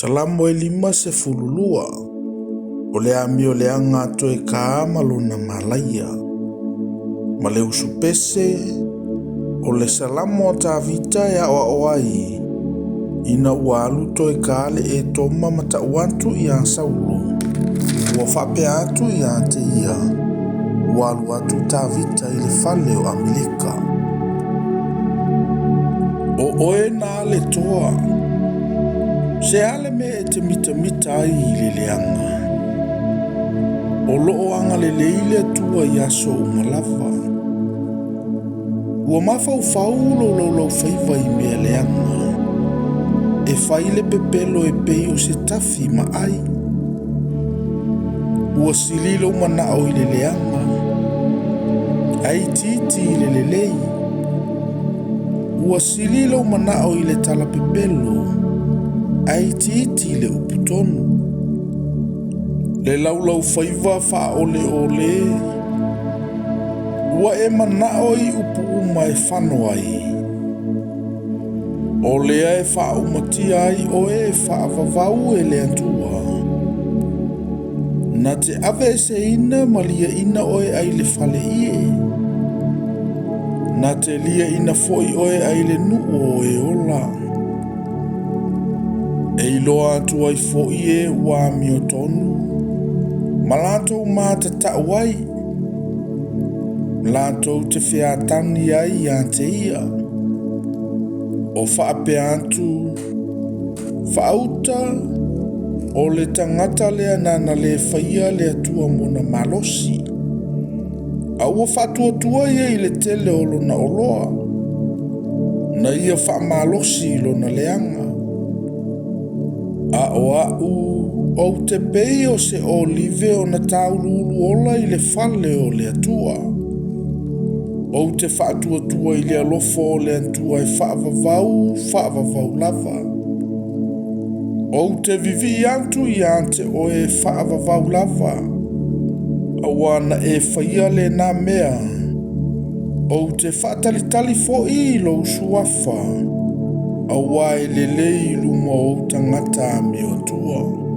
Salamo e 5:10 o le ami o le anga toe ka malona malaia. Ma le usu pese o le salamo ta vita ya oai. Ina walu toe ka le e toma mata wantu ia saulo. Ua fape atu ia te ia. Walu atu ta vita i le fale o Amerika. O oe na le toa. Se ale me e te mita ai i le leanga. O loo anga le leile tua i aso umalafa. Ua mafau lau faiva i mea leanga. E faile pepelo e pei o se tafi ma ai. Ua sililo mana o i le leanga. Ai titi i le lelei. Ua sililo mana o i le tala pepelo. Ai titi le uputonu. Le lau faiva fa ole. Ua e manao i upu uma e whano ai. O lea e wha umatia ai o e wha avavau e le antua. Na te ave se ina malia ina oe ai le fale ie. Na te lia ina foi oe ai le nuo e ola. E iloa atu ai foi e ua miotonu. Malato mata ta'wai. Malato te whiatani ai a te ia. O whaape atu. Whauta. O le tangata lea nana le whaia le atua mona malosi. A ua whatuatua ia i le tele o lona oloa. Na ia wha malosi lona leanga. A o te pei o se olive o na taululu ola i le fale o le atua. O te whaatuatua i le alofo o le atua e whaavavau lava. O te vivi antu i ante o e whaavavau lava. Awana e whaia le nā mea. O te whaatalitali fo i lo usuafa. Awa e lelei luma o tangata me o tua.